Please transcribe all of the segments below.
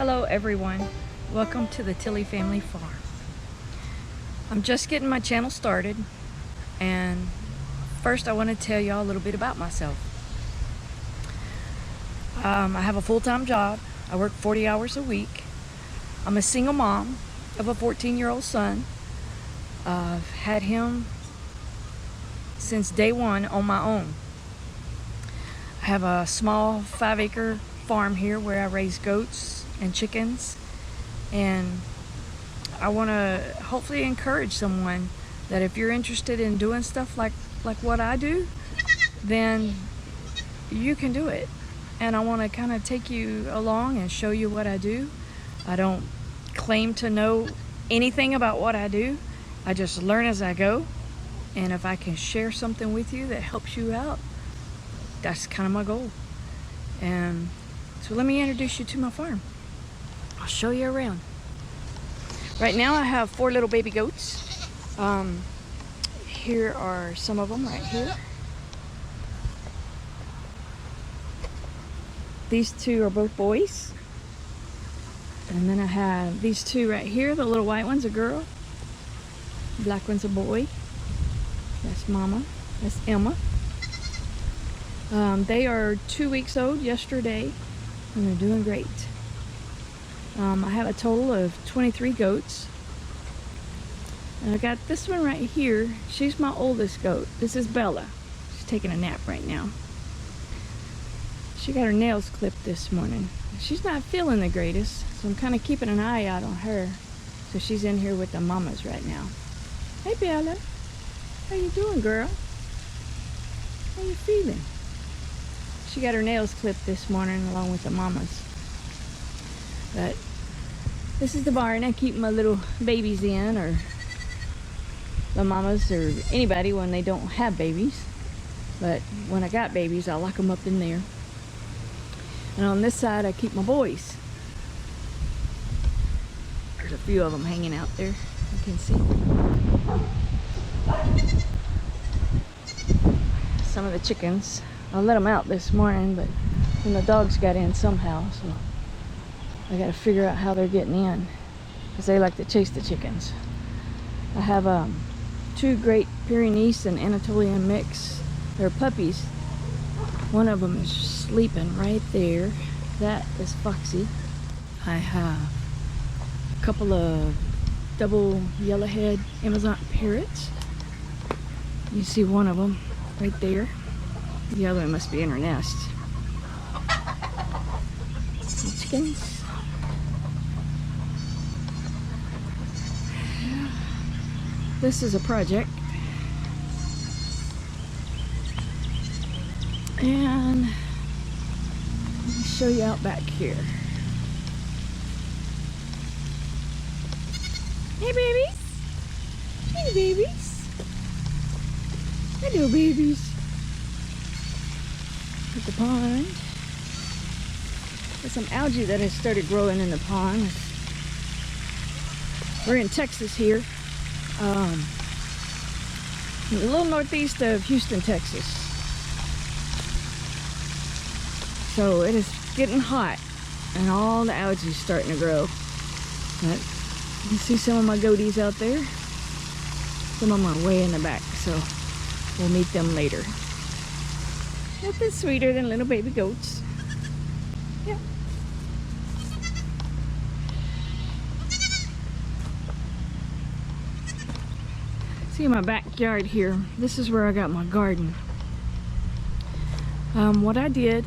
Hello everyone, welcome to the Tilley Family Farm. I'm just getting my channel started, and first I want to tell y'all a little bit about myself. I have a full-time job. I work 40 hours a week. I'm a single mom of a 14-year-old son. I've had him since day one on my own. I have a small 5-acre farm here where I raise goats and chickens, and I want to hopefully encourage someone that if you're interested in doing stuff like what I do, then you can do it. And I want to kind of take you along and show you what I do. I don't claim to know anything about what I do. I just learn as I go, and if I can share something with you that helps you out, that's kind of my goal. And so let me introduce you to my farm. I'll show you around. Right now I have 4 little baby goats. Here are some of them right here. These 2 are both boys. And then I have these 2 right here. The little white one's a girl. The black one's a boy. That's Mama. That's Emma. They are 2 weeks old yesterday, and they're doing great. I have a total of 23 goats. And I got this one right here. She's my oldest goat. This is Bella. She's taking a nap right now. She got her nails clipped this morning. She's not feeling the greatest, so I'm kind of keeping an eye out on her. So she's in here with the mamas right now. Hey Bella, how you doing, girl? How you feeling? She got her nails clipped this morning along with the mamas. But this is the barn I keep my little babies in, or the mamas, or anybody when they don't have babies. But when I got babies, I lock them up in there. And on this side, I keep my boys. There's a few of them hanging out there. You can see some of the chickens. I let them out this morning, but then the dogs got in somehow, so I got to figure out how they're getting in, because they like to chase the chickens. I have 2 Great Pyrenees and Anatolian mix. They're puppies. One of them is sleeping right there. That is Foxy. I have a couple of double yellowhead Amazon parrots. You see one of them right there. The other one must be in her nest. Some chickens. This is a project. And let me show you out back here. Hey babies! Hey babies! Hello babies! At the pond. There's some algae that has started growing in the pond. We're in Texas here. A little northeast of Houston, Texas. So it is getting hot, and all the algae is starting to grow. But you can see some of my goaties out there. Some of them are way in the back, so we'll meet them later. Nothing sweeter than little baby goats. Yep. See my backyard here. This is where I got my garden. What I did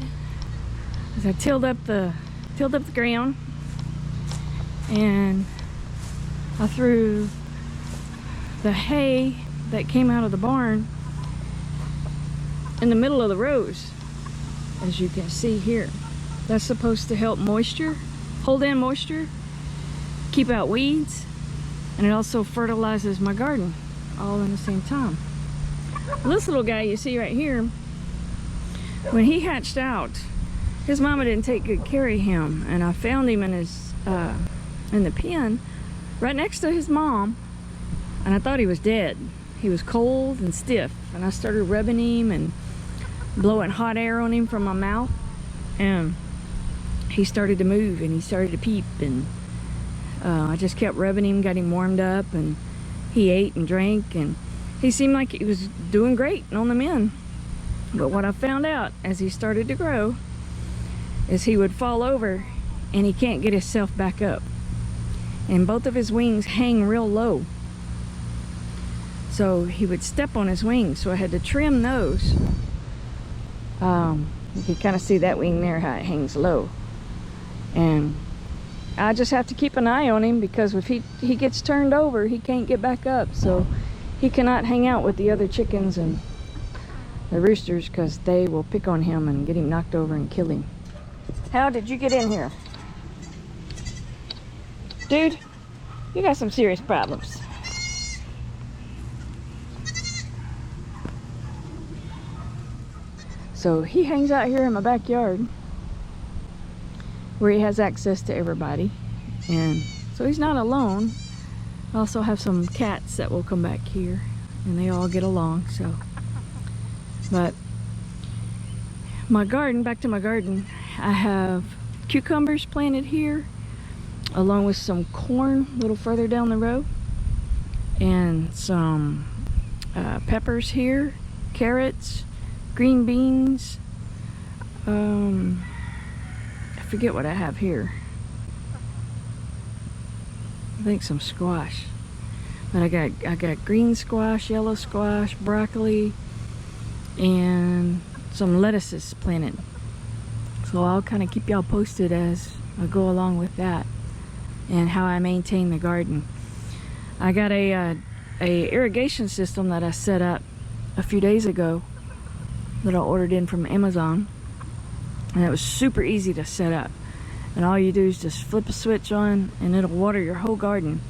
is I tilled up the ground, and I threw the hay that came out of the barn in the middle of the rows, as you can see here. That's supposed to help moisture, hold in moisture, keep out weeds, and it also fertilizes my garden all in the same time. This little guy you see right here, when he hatched out, his mama didn't take good care of him, and I found him in his in the pen right next to his mom, and I thought he was dead. He was cold and stiff, and I started rubbing him and blowing hot air on him from my mouth, and he started to move and he started to peep, and I just kept rubbing him, got him warmed up, and he ate and drank, and he seemed like he was doing great on the men. But what I found out as he started to grow is he would fall over and he can't get himself back up, and both of his wings hang real low, so he would step on his wings, so I had to trim those. You can kind of see that wing there, how it hangs low, and I just have to keep an eye on him, because if he gets turned over, he can't get back up, so he cannot hang out with the other chickens and the roosters, because they will pick on him and get him knocked over and kill him. How did you get in here? Dude, you got some serious problems. So he hangs out here in my backyard where he has access to everybody, and so he's not alone. I also have some cats that will come back here, and they all get along. So, but my garden, back to my garden, I have cucumbers planted here, along with some corn a little further down the road, and some peppers here, carrots, green beans. I forget what I have here. I think some squash, but I got green squash, yellow squash, broccoli, and some lettuces planted. So I'll kind of keep y'all posted as I go along with that and how I maintain the garden. I got a irrigation system that I set up a few days ago that I ordered in from Amazon, and it was super easy to set up, and all you do is just flip a switch on and it'll water your whole garden.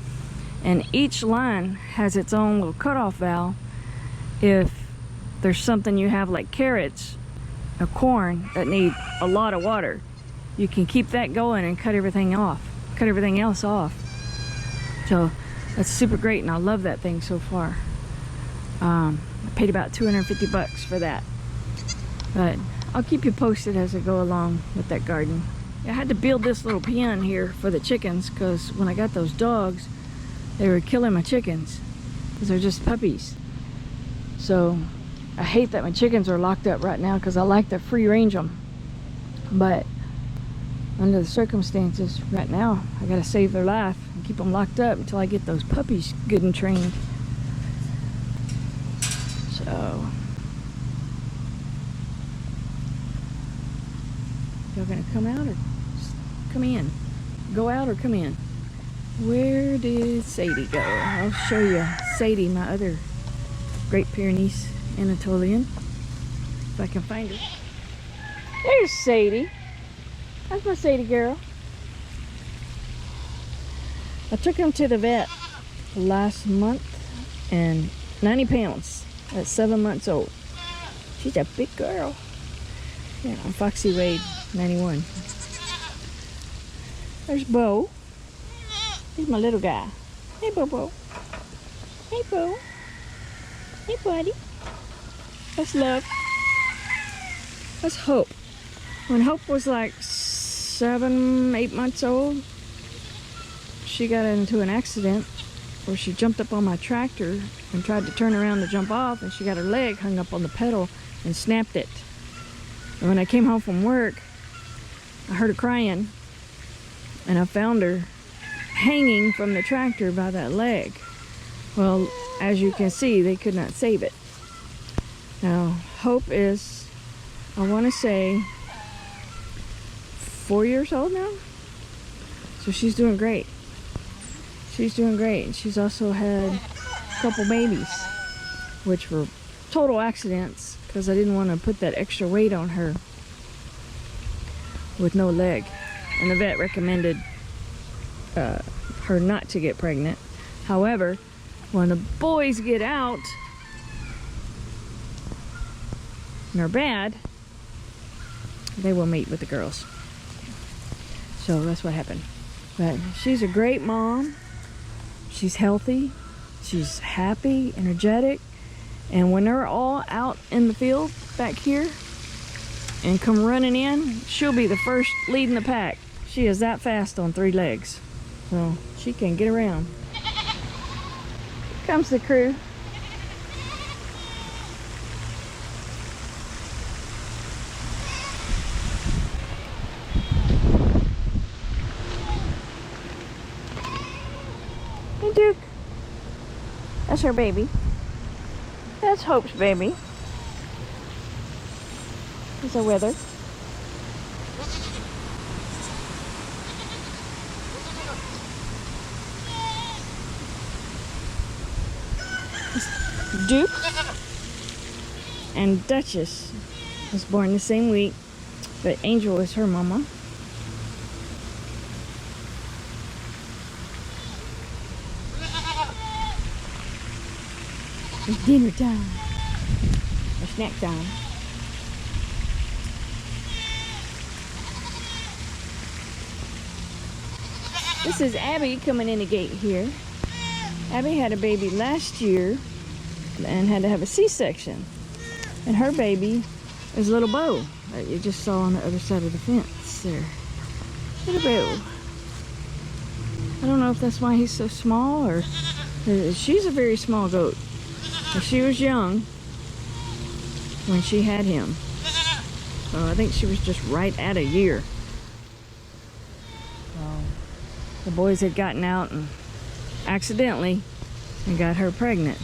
And each line has its own little cutoff valve. If there's something you have like carrots or corn that need a lot of water, you can keep that going and cut everything else off. So that's super great, and I love that thing so far. I paid about $250 for that, but I'll keep you posted as I go along with that garden. I had to build this little pen here for the chickens, because when I got those dogs, they were killing my chickens because they're just puppies. So I hate that my chickens are locked up right now, because I like to free range them, but under the circumstances right now, I gotta save their life and keep them locked up until I get those puppies good and trained. So y'all gonna come out or come in? Go out or come in? Where did Sadie go? I'll show you Sadie, my other Great Pyrenees Anatolian, if I can find her. There's Sadie. That's my Sadie girl. I took him to the vet last month, and 90 pounds at 7 months old. She's a big girl. Yeah, Foxy weighed 91. There's Bo. He's my little guy. Hey, Bo. Hey, Bo. Hey, buddy. That's Love. That's Hope. When Hope was like 7, 8 months old, she got into an accident where she jumped up on my tractor and tried to turn around to jump off, and she got her leg hung up on the pedal and snapped it. And when I came home from work, I heard her crying, and I found her hanging from the tractor by that leg. Well, as you can see, they could not save it. Now, Hope is, I want to say, 4 years old now, so she's doing great. She's doing great. She's also had a couple babies, which were total accidents, because I didn't want to put that extra weight on her with no leg, and the vet recommended her not to get pregnant. However, when the boys get out and are bad, they will mate with the girls. So that's what happened. But she's a great mom. She's healthy. She's happy, energetic. And when they're all out in the field back here, and come running in, she'll be the first leading the pack. She is that fast on 3 legs. So she can get around. Here comes the crew. Hey, Duke. That's her baby. That's Hope's baby. Here's our weather. Duke and Duchess was born the same week, but Angel is her mama. It's dinner time, or snack time. This is Abby coming in the gate here. Abby had a baby last year and had to have a C-section. And her baby is little Bo that you just saw on the other side of the fence there. Little Bo. I don't know if that's why he's so small, or she's a very small goat. She was young when she had him. So I think she was just right at a year. So the boys had gotten out and accidentally and got her pregnant.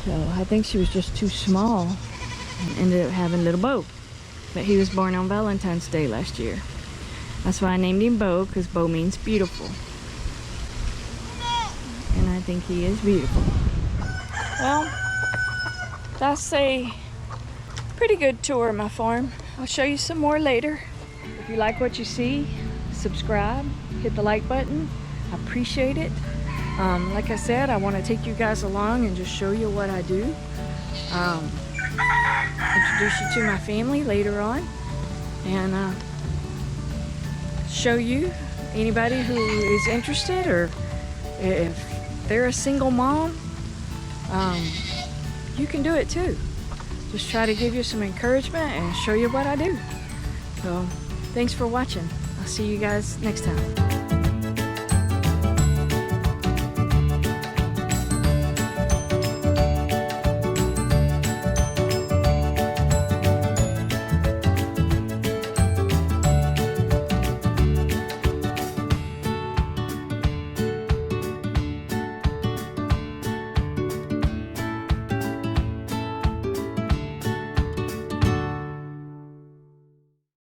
So I think she was just too small and ended up having little Bo. But he was born on Valentine's Day last year. That's why I named him Bo, because Bo means beautiful. And I think he is beautiful. Well, that's a pretty good tour of my farm. I'll show you some more later. If you like what you see, subscribe, hit the like button. I appreciate it. Like I said, I want to take you guys along and just show you what I do. Introduce you to my family later on, and show you anybody who is interested, or if they're a single mom, you can do it too. Just try to give you some encouragement and show you what I do. So thanks for watching. I'll see you guys next time.